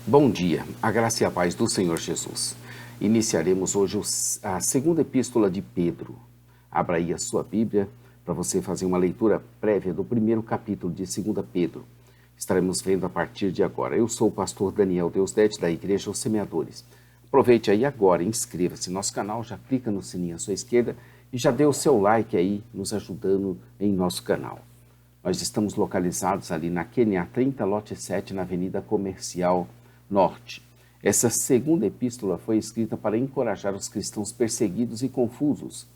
Bom dia, a graça e a paz do Senhor Jesus. Iniciaremos hoje a segunda epístola de Pedro. Abra aí a sua Bíblia para você fazer uma leitura prévia do primeiro capítulo de 2 Pedro. Estaremos vendo a partir de agora. Eu sou o pastor Daniel Deusdete, da Igreja Os Semeadores. Aproveite aí agora, inscreva-se no nosso canal, já clica no sininho à sua esquerda e já dê o seu like aí, nos ajudando em nosso canal. Nós estamos localizados ali na QNA 30, lote 7, na Avenida Comercial Norte. Essa segunda epístola foi escrita para encorajar os cristãos perseguidos e confusos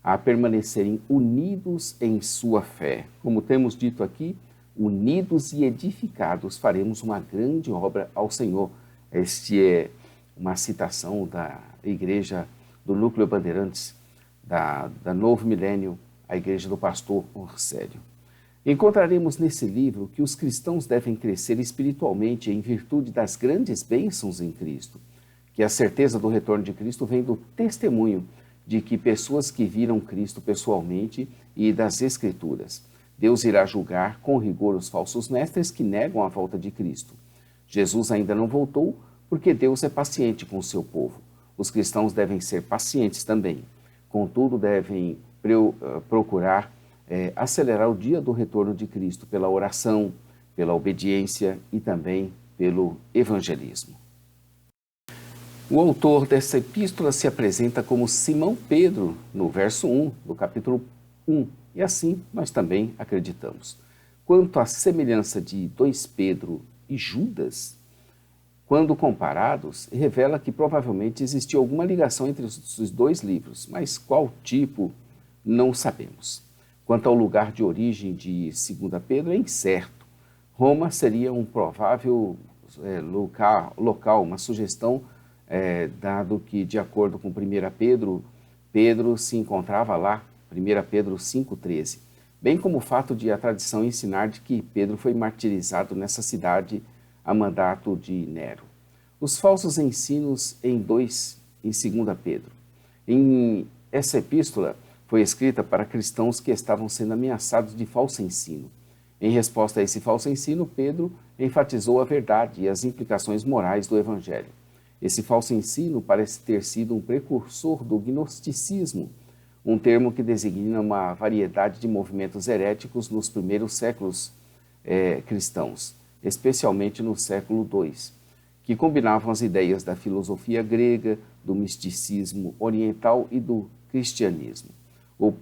a permanecerem unidos em sua fé. Como temos dito aqui, unidos e edificados faremos uma grande obra ao Senhor. Este é uma citação da igreja do Núcleo Bandeirantes, da Novo Milênio, a igreja do pastor Orcélio. Encontraremos nesse livro que os cristãos devem crescer espiritualmente em virtude das grandes bênçãos em Cristo, que a certeza do retorno de Cristo vem do testemunho de que pessoas que viram Cristo pessoalmente e das Escrituras. Deus irá julgar com rigor os falsos mestres que negam a volta de Cristo. Jesus ainda não voltou porque Deus é paciente com o seu povo. Os cristãos devem ser pacientes também. Contudo, devem procurar acelerar o dia do retorno de Cristo pela oração, pela obediência e também pelo evangelismo. O autor dessa epístola se apresenta como Simão Pedro, no verso 1 do capítulo 1, e assim nós também acreditamos. Quanto à semelhança de 2 Pedro e Judas, quando comparados, revela que provavelmente existiu alguma ligação entre os dois livros, mas qual tipo, não sabemos. Quanto ao lugar de origem de 2 Pedro, é incerto. Roma seria um provável local, uma sugestão, dado que, de acordo com 1 Pedro, Pedro se encontrava lá, 1 Pedro 5,13, bem como o fato de a tradição ensinar de que Pedro foi martirizado nessa cidade a mandato de Nero. Os falsos ensinos em 2 Pedro. Essa epístola foi escrita para cristãos que estavam sendo ameaçados de falso ensino. Em resposta a esse falso ensino, Pedro enfatizou a verdade e as implicações morais do Evangelho. Esse falso ensino parece ter sido um precursor do gnosticismo, um termo que designa uma variedade de movimentos heréticos nos primeiros séculos cristãos, especialmente no século II, que combinavam as ideias da filosofia grega, do misticismo oriental e do cristianismo. O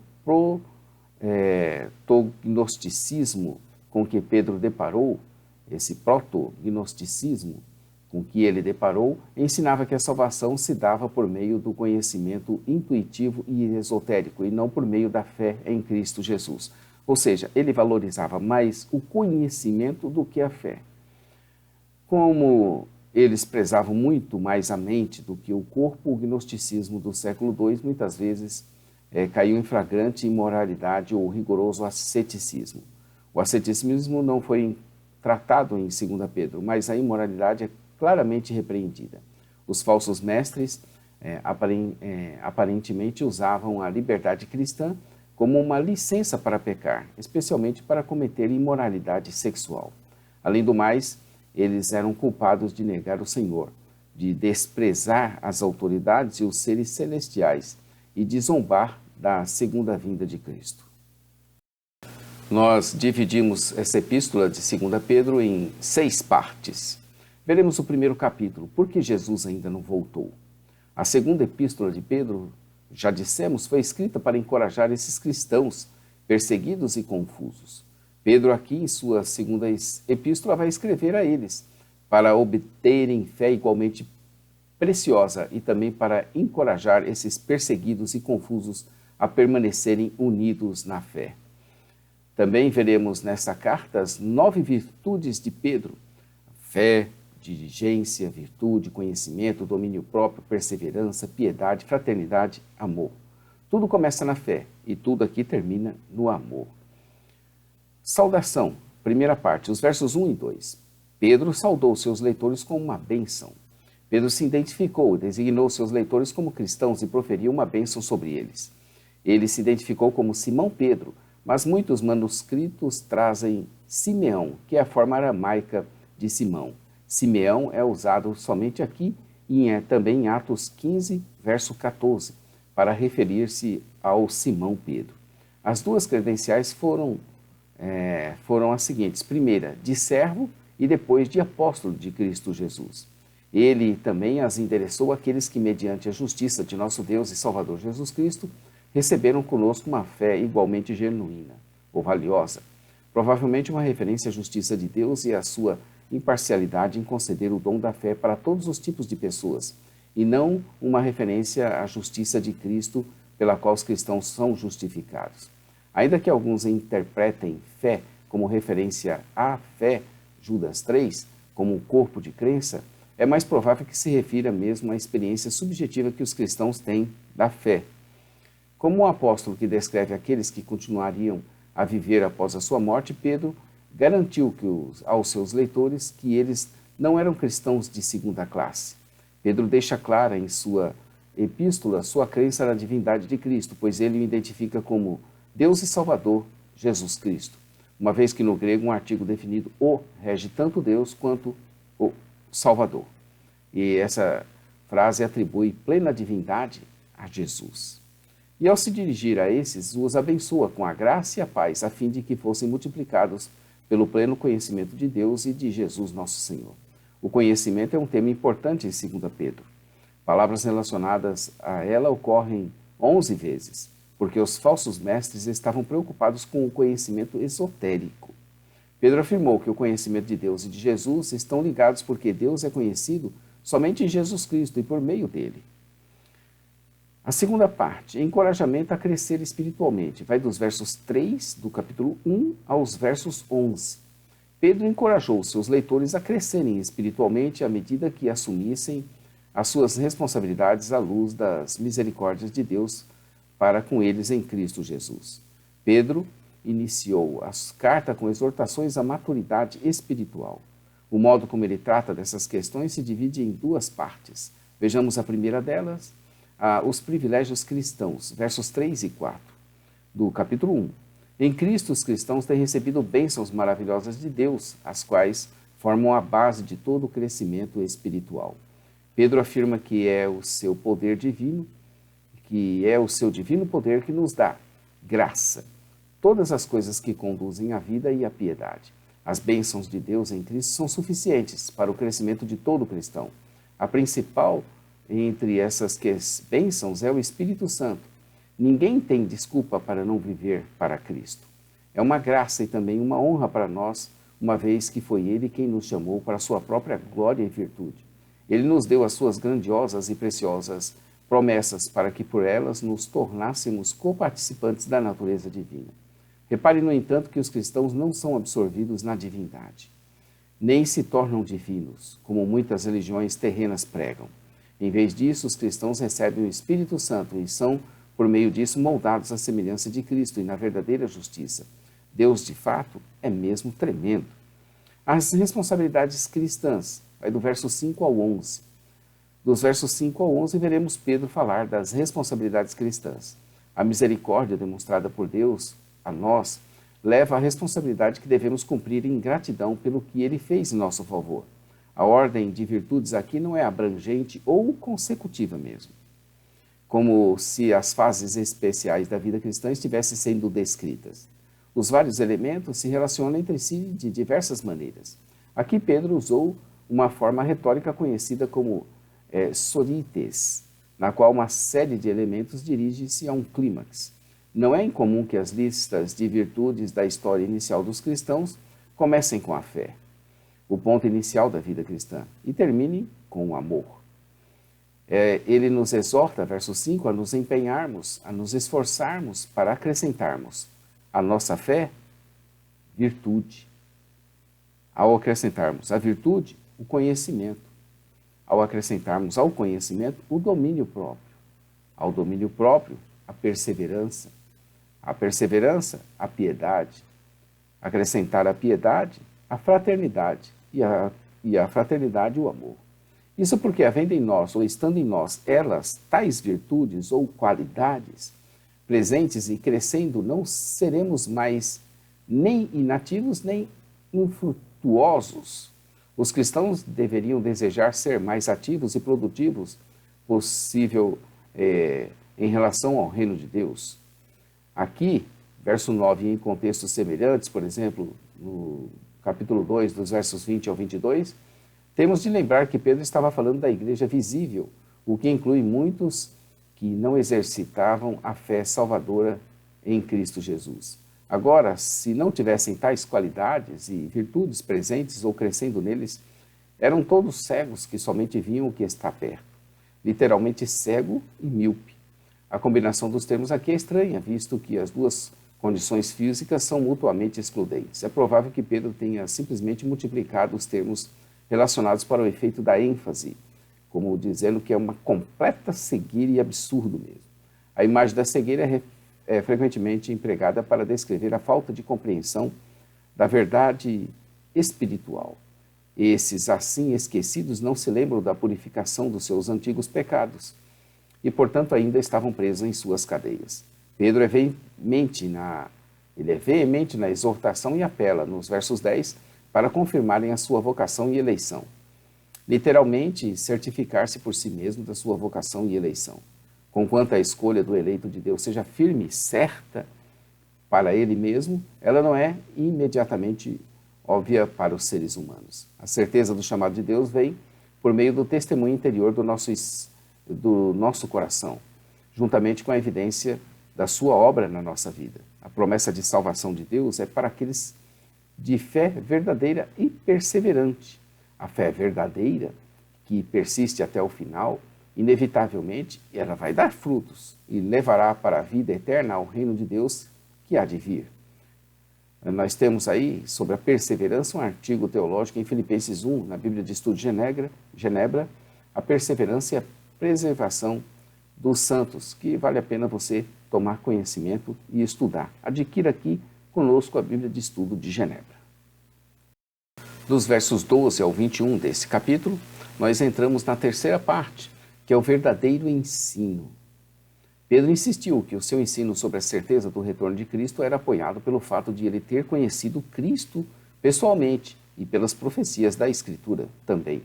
protognosticismo com que Pedro deparou, esse protognosticismo com que ele deparou, ensinava que a salvação se dava por meio do conhecimento intuitivo e esotérico, e não por meio da fé em Cristo Jesus. Ou seja, ele valorizava mais o conhecimento do que a fé. Como eles prezavam muito mais a mente do que o corpo, o gnosticismo do século II muitas vezes caiu em flagrante imoralidade ou rigoroso asceticismo. O asceticismo não foi tratado em 2 Pedro, mas a imoralidade é claramente repreendida. Os falsos mestres aparentemente usavam a liberdade cristã como uma licença para pecar, especialmente para cometer imoralidade sexual. Além do mais, eles eram culpados de negar o Senhor, de desprezar as autoridades e os seres celestiais e de zombar da segunda vinda de Cristo. Nós dividimos essa epístola de 2 Pedro em 6 partes. Veremos o primeiro capítulo, por que Jesus ainda não voltou. A segunda epístola de Pedro, já dissemos, foi escrita para encorajar esses cristãos perseguidos e confusos. Pedro aqui, em sua segunda epístola, vai escrever a eles, para obterem fé igualmente preciosa e também para encorajar esses perseguidos e confusos a permanecerem unidos na fé. Também veremos nessa carta as 9 virtudes de Pedro: fé, diligência, virtude, conhecimento, domínio próprio, perseverança, piedade, fraternidade, amor. Tudo começa na fé e tudo aqui termina no amor. Saudação, primeira parte, os versos 1 e 2. Pedro saudou seus leitores com uma bênção. Pedro se identificou e designou seus leitores como cristãos e proferiu uma bênção sobre eles. Ele se identificou como Simão Pedro, mas muitos manuscritos trazem Simeão, que é a forma aramaica de Simão, Simeão é usado somente aqui e também em Atos 15, verso 14, para referir-se ao Simão Pedro. As duas credenciais foram as seguintes: primeira, de servo, e depois de apóstolo de Cristo Jesus. Ele também as endereçou àqueles que, mediante a justiça de nosso Deus e Salvador Jesus Cristo, receberam conosco uma fé igualmente genuína ou valiosa. Provavelmente uma referência à justiça de Deus e à sua imparcialidade em conceder o dom da fé para todos os tipos de pessoas, e não uma referência à justiça de Cristo pela qual os cristãos são justificados. Ainda que alguns interpretem fé como referência à fé, Judas 3, como um corpo de crença, é mais provável que se refira mesmo à experiência subjetiva que os cristãos têm da fé. Como o apóstolo que descreve aqueles que continuariam a viver após a sua morte, Pedro garantiu aos seus leitores que eles não eram cristãos de segunda classe. Pedro deixa clara em sua epístola sua crença na divindade de Cristo, pois ele o identifica como Deus e Salvador, Jesus Cristo, uma vez que no grego um artigo definido "o" rege tanto Deus quanto o Salvador. E essa frase atribui plena divindade a Jesus. E ao se dirigir a esses, os abençoa com a graça e a paz, a fim de que fossem multiplicados pelo pleno conhecimento de Deus e de Jesus nosso Senhor. O conhecimento é um tema importante em 2 Pedro. Palavras relacionadas a ela ocorrem 11 vezes, porque os falsos mestres estavam preocupados com o conhecimento esotérico. Pedro afirmou que o conhecimento de Deus e de Jesus estão ligados porque Deus é conhecido somente em Jesus Cristo e por meio dele. A segunda parte, encorajamento a crescer espiritualmente, vai dos versos 3 do capítulo 1 aos versos 11. Pedro encorajou seus leitores a crescerem espiritualmente à medida que assumissem as suas responsabilidades à luz das misericórdias de Deus para com eles em Cristo Jesus. Pedro iniciou a carta com exortações à maturidade espiritual. O modo como ele trata dessas questões se divide em duas partes. Vejamos a primeira delas, os privilégios cristãos, versos 3 e 4, do capítulo 1. Em Cristo, os cristãos têm recebido bênçãos maravilhosas de Deus, as quais formam a base de todo o crescimento espiritual. Pedro afirma que é o seu poder divino, que é o seu divino poder que nos dá graça, todas as coisas que conduzem à vida e à piedade. As bênçãos de Deus em Cristo são suficientes para o crescimento de todo cristão. A principal entre essas bênçãos é o Espírito Santo. Ninguém tem desculpa para não viver para Cristo. É uma graça e também uma honra para nós, uma vez que foi Ele quem nos chamou para a sua própria glória e virtude. Ele nos deu as suas grandiosas e preciosas promessas para que por elas nos tornássemos coparticipantes da natureza divina. Repare, no entanto, que os cristãos não são absorvidos na divindade, nem se tornam divinos, como muitas religiões terrenas pregam. Em vez disso, os cristãos recebem o Espírito Santo e são, por meio disso, moldados à semelhança de Cristo e na verdadeira justiça. Deus, de fato, é mesmo tremendo. As responsabilidades cristãs, vai do verso 5 ao 11. Dos versos 5 ao 11, veremos Pedro falar das responsabilidades cristãs. A misericórdia demonstrada por Deus a nós leva à responsabilidade que devemos cumprir em gratidão pelo que Ele fez em nosso favor. A ordem de virtudes aqui não é abrangente ou consecutiva mesmo, como se as fases especiais da vida cristã estivessem sendo descritas. Os vários elementos se relacionam entre si de diversas maneiras. Aqui Pedro usou uma forma retórica conhecida como sorites, na qual uma série de elementos dirige-se a um clímax. Não é incomum que as listas de virtudes da história inicial dos cristãos comecem com a fé, o ponto inicial da vida cristã, e terminem com o amor. Ele nos exorta, verso 5, a nos empenharmos, a nos esforçarmos para acrescentarmos à nossa fé virtude. Ao acrescentarmos a virtude, o conhecimento. Ao acrescentarmos ao conhecimento, o domínio próprio. Ao domínio próprio, a perseverança. A perseverança, a piedade. Acrescentar a piedade, a fraternidade. E a fraternidade, o amor. Isso porque, havendo em nós, ou estando em nós, elas, tais virtudes ou qualidades, presentes e crescendo, não seremos mais nem inativos, nem infrutuosos. Os cristãos deveriam desejar ser mais ativos e produtivos possível em relação ao reino de Deus. Aqui, verso 9, em contextos semelhantes, por exemplo, no capítulo 2, dos versos 20 ao 22, temos de lembrar que Pedro estava falando da igreja visível, o que inclui muitos que não exercitavam a fé salvadora em Cristo Jesus. Agora, se não tivessem tais qualidades e virtudes presentes ou crescendo neles, eram todos cegos que somente viam o que está perto. Literalmente cego e míope. A combinação dos termos aqui é estranha, visto que as duas condições físicas são mutuamente excludentes. É provável que Pedro tenha simplesmente multiplicado os termos relacionados para o efeito da ênfase, como dizendo que é uma completa cegueira e absurdo mesmo. A imagem da cegueira é frequentemente empregada para descrever a falta de compreensão da verdade espiritual. Esses assim esquecidos não se lembram da purificação dos seus antigos pecados e, portanto, ainda estavam presos em suas cadeias. Pedro é veemente na exortação e apela, nos versos 10, para confirmarem a sua vocação e eleição. Literalmente, certificar-se por si mesmo da sua vocação e eleição. Conquanto a escolha do eleito de Deus seja firme e certa para ele mesmo, ela não é imediatamente óbvia para os seres humanos. A certeza do chamado de Deus vem por meio do testemunho interior do nosso coração, juntamente com a evidência da sua obra na nossa vida. A promessa de salvação de Deus é para aqueles de fé verdadeira e perseverante. A fé verdadeira, que persiste até o final, inevitavelmente, ela vai dar frutos e levará para a vida eterna ao reino de Deus que há de vir. Nós temos aí, sobre a perseverança, um artigo teológico em Filipenses 1, na Bíblia de Estudo de Genebra, a perseverança e a preservação dos santos, que vale a pena você tomar conhecimento e estudar. Adquira aqui conosco a Bíblia de Estudo de Genebra. Dos versos 12 ao 21 desse capítulo, nós entramos na terceira parte, que é o verdadeiro ensino. Pedro insistiu que o seu ensino sobre a certeza do retorno de Cristo era apoiado pelo fato de ele ter conhecido Cristo pessoalmente e pelas profecias da Escritura também.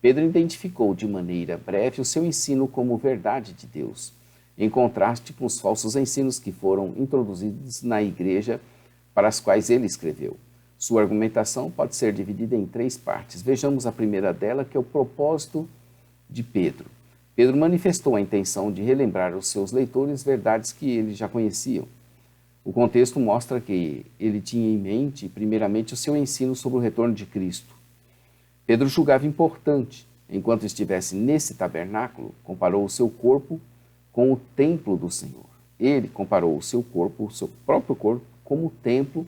Pedro identificou de maneira breve o seu ensino como verdade de Deus, em contraste com os falsos ensinos que foram introduzidos na igreja para as quais ele escreveu. Sua argumentação pode ser dividida em três partes. Vejamos a primeira dela, que é o propósito de Pedro. Pedro manifestou a intenção de relembrar aos seus leitores verdades que eles já conheciam. O contexto mostra que ele tinha em mente, primeiramente, o seu ensino sobre o retorno de Cristo. Pedro julgava importante, enquanto estivesse nesse tabernáculo, comparou o seu corpo com o templo do Senhor. Ele comparou o seu próprio corpo, como o templo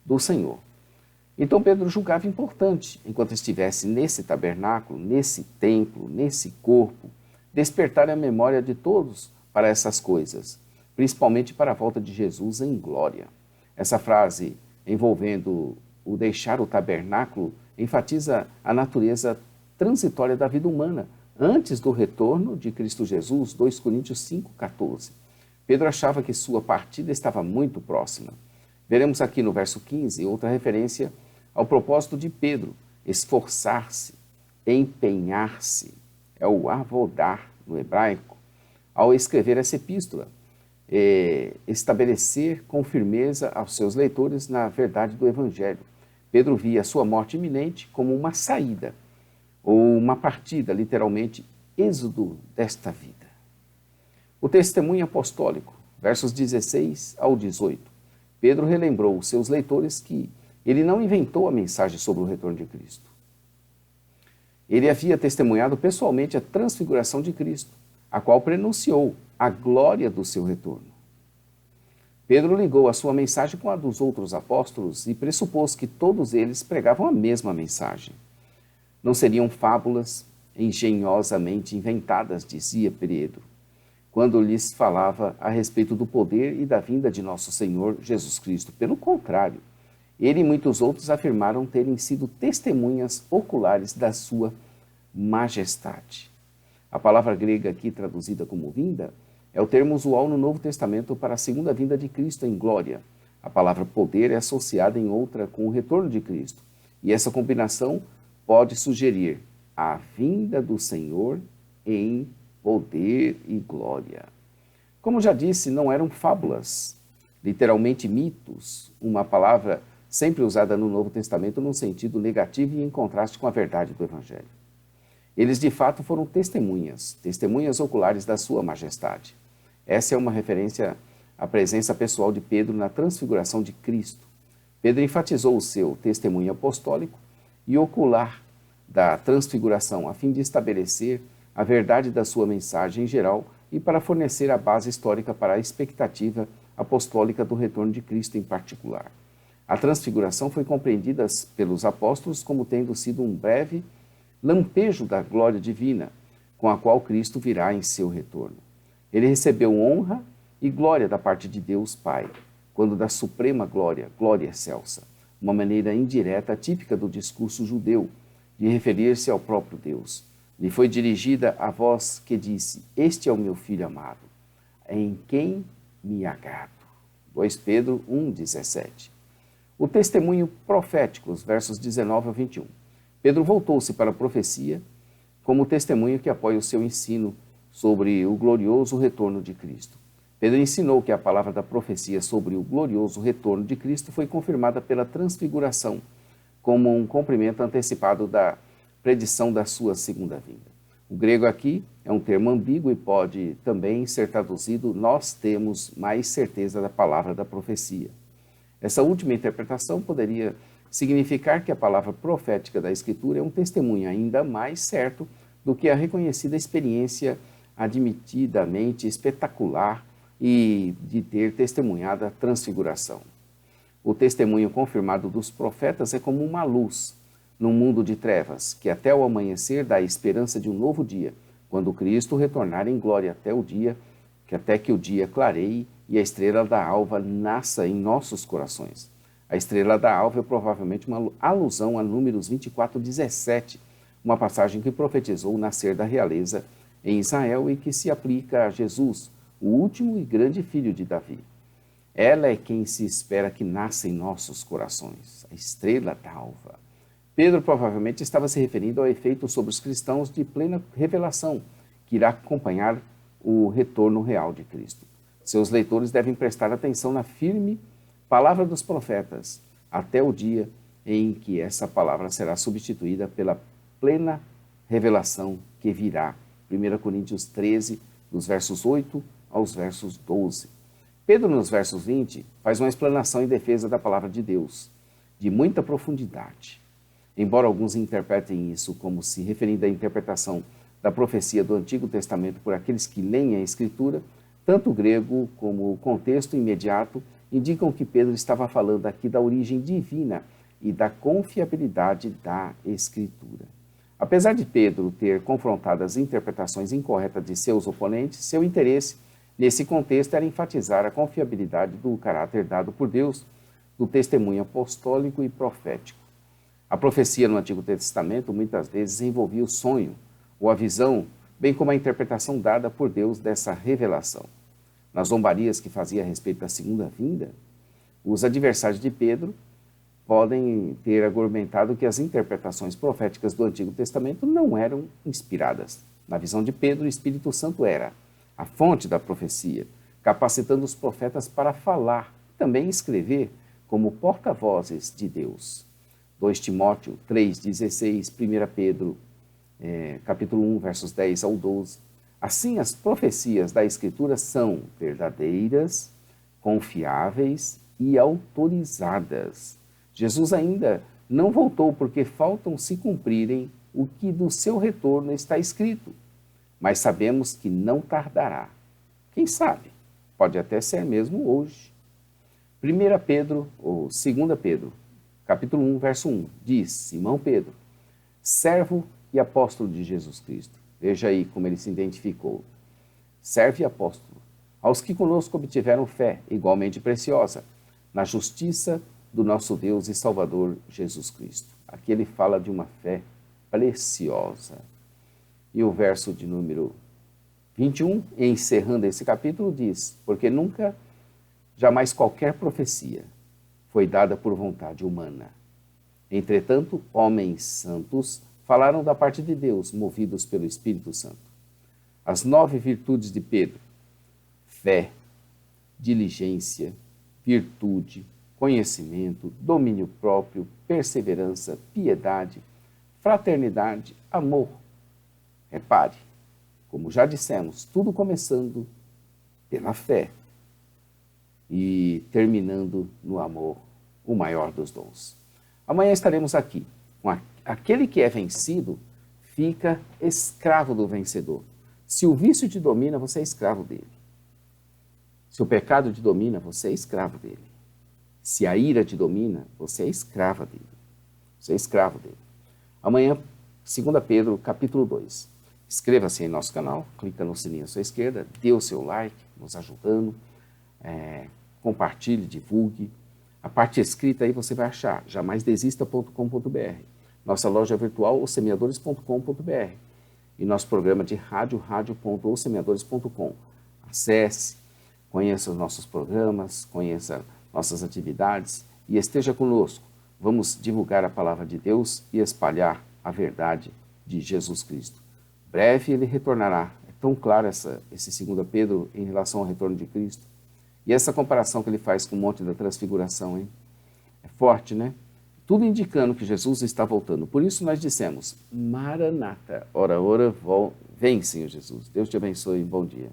do Senhor. Então Pedro julgava importante, enquanto estivesse nesse tabernáculo, nesse templo, nesse corpo, despertar a memória de todos para essas coisas, principalmente para a volta de Jesus em glória. Essa frase, envolvendo o deixar o tabernáculo, enfatiza a natureza transitória da vida humana, antes do retorno de Cristo Jesus, 2 Coríntios 5,14. Pedro achava que sua partida estava muito próxima. Veremos aqui no verso 15 outra referência ao propósito de Pedro, esforçar-se, empenhar-se. É o avodar no hebraico, ao escrever essa epístola, estabelecer com firmeza aos seus leitores na verdade do Evangelho. Pedro via a sua morte iminente como uma saída, ou uma partida, literalmente, êxodo desta vida. O testemunho apostólico, versos 16 ao 18. Pedro relembrou aos seus leitores que ele não inventou a mensagem sobre o retorno de Cristo. Ele havia testemunhado pessoalmente a transfiguração de Cristo, a qual prenunciou a glória do seu retorno. Pedro ligou a sua mensagem com a dos outros apóstolos e pressupôs que todos eles pregavam a mesma mensagem. Não seriam fábulas engenhosamente inventadas, dizia Pedro, quando lhes falava a respeito do poder e da vinda de nosso Senhor Jesus Cristo. Pelo contrário, ele e muitos outros afirmaram terem sido testemunhas oculares da sua majestade. A palavra grega aqui traduzida como vinda é o termo usual no Novo Testamento para a segunda vinda de Cristo em glória. A palavra poder é associada em outra com o retorno de Cristo. E essa combinação pode sugerir a vinda do Senhor em poder e glória. Como já disse, não eram fábulas, literalmente mitos, uma palavra sempre usada no Novo Testamento num sentido negativo e em contraste com a verdade do Evangelho. Eles de fato foram testemunhas oculares da sua majestade. Essa é uma referência à presença pessoal de Pedro na transfiguração de Cristo. Pedro enfatizou o seu testemunho apostólico e ocular da transfiguração a fim de estabelecer a verdade da sua mensagem em geral e para fornecer a base histórica para a expectativa apostólica do retorno de Cristo em particular. A transfiguração foi compreendida pelos apóstolos como tendo sido um breve lampejo da glória divina, com a qual Cristo virá em seu retorno. Ele recebeu honra e glória da parte de Deus Pai, quando da suprema glória, glória excelsa, uma maneira indireta típica do discurso judeu, de referir-se ao próprio Deus. Lhe foi dirigida a voz que disse: Este é o meu Filho amado, em quem me agrado. 2 Pedro 1,17. O testemunho profético, os versos 19 a 21. Pedro voltou-se para a profecia como testemunho que apoia o seu ensino sobre o glorioso retorno de Cristo. Pedro ensinou que a palavra da profecia sobre o glorioso retorno de Cristo foi confirmada pela transfiguração, como um cumprimento antecipado da predição da sua segunda vinda. O grego aqui é um termo ambíguo e pode também ser traduzido: nós temos mais certeza da palavra da profecia. Essa última interpretação poderia significar que a palavra profética da Escritura é um testemunho ainda mais certo do que a reconhecida experiência admitidamente espetacular e de ter testemunhado a transfiguração. O testemunho confirmado dos profetas é como uma luz num mundo de trevas, que até o amanhecer dá a esperança de um novo dia, quando Cristo retornar em glória até que o dia clareie e a estrela da alva nasça em nossos corações. A estrela da alva é provavelmente uma alusão a Números 24:17, uma passagem que profetizou o nascer da realeza em Israel e que se aplica a Jesus, o último e grande filho de Davi. Ela é quem se espera que nasça em nossos corações, a estrela da alva. Pedro provavelmente estava se referindo ao efeito sobre os cristãos de plena revelação, que irá acompanhar o retorno real de Cristo. Seus leitores devem prestar atenção na firme palavra dos profetas, até o dia em que essa palavra será substituída pela plena revelação que virá. 1 Coríntios 13, dos versos 8 aos versos 12. Pedro, nos versos 20, faz uma explanação em defesa da palavra de Deus, de muita profundidade. Embora alguns interpretem isso como se referindo à interpretação da profecia do Antigo Testamento por aqueles que leem a Escritura, tanto o grego como o contexto imediato indicam que Pedro estava falando aqui da origem divina e da confiabilidade da Escritura. Apesar de Pedro ter confrontado as interpretações incorretas de seus oponentes, seu interesse nesse contexto era enfatizar a confiabilidade do caráter dado por Deus, do testemunho apostólico e profético. A profecia no Antigo Testamento muitas vezes envolvia o sonho ou a visão, bem como a interpretação dada por Deus dessa revelação. Nas zombarias que fazia a respeito da segunda vinda, os adversários de Pedro podem ter argumentado que as interpretações proféticas do Antigo Testamento não eram inspiradas. Na visão de Pedro, o Espírito Santo era a fonte da profecia, capacitando os profetas para falar e também escrever como porta-vozes de Deus. 2 Timóteo 3,16, 1 Pedro, capítulo 1, versos 10 ao 12. Assim, as profecias da Escritura são verdadeiras, confiáveis e autorizadas. Jesus ainda não voltou porque faltam se cumprirem o que do seu retorno está escrito, mas sabemos que não tardará. Quem sabe? Pode até ser mesmo hoje. 1 Pedro, ou 2 Pedro, capítulo 1, verso 1, diz: Simão Pedro, servo e apóstolo de Jesus Cristo. Veja aí como ele se identificou. Servo e apóstolo, aos que conosco obtiveram fé igualmente preciosa, na justiça do nosso Deus e Salvador Jesus Cristo. Aqui ele fala de uma fé preciosa. E o verso de número 21, encerrando esse capítulo, diz: porque nunca, jamais qualquer profecia foi dada por vontade humana. Entretanto, homens santos falaram da parte de Deus, movidos pelo Espírito Santo. As 9 virtudes de Pedro: fé, diligência, virtude, conhecimento, domínio próprio, perseverança, piedade, fraternidade, amor. Repare, como já dissemos, tudo começando pela fé e terminando no amor, o maior dos dons. Amanhã estaremos aqui com aquele que é vencido, fica escravo do vencedor. Se o vício te domina, você é escravo dele. Se o pecado te domina, você é escravo dele. Se a ira te domina, você é escrava dele. Você é escravo dele. Amanhã, 2 Pedro, capítulo 2. Inscreva-se em nosso canal, clica no sininho à sua esquerda, dê o seu like, nos ajudando, compartilhe, divulgue. A parte escrita aí você vai achar, jamaisdesista.com.br. Nossa loja virtual, ossemeadores.com.br. E nosso programa de rádio, radio.ossemeadores.com. Acesse, conheça os nossos programas, conheça nossas atividades e esteja conosco. Vamos divulgar a palavra de Deus e espalhar a verdade de Jesus Cristo. Breve ele retornará. É tão claro esse 2 Pedro em relação ao retorno de Cristo. E essa comparação que ele faz com o Monte da Transfiguração, hein? É forte, né? Tudo indicando que Jesus está voltando. Por isso nós dissemos, Maranata, ora, vem, Senhor Jesus. Deus te abençoe e bom dia.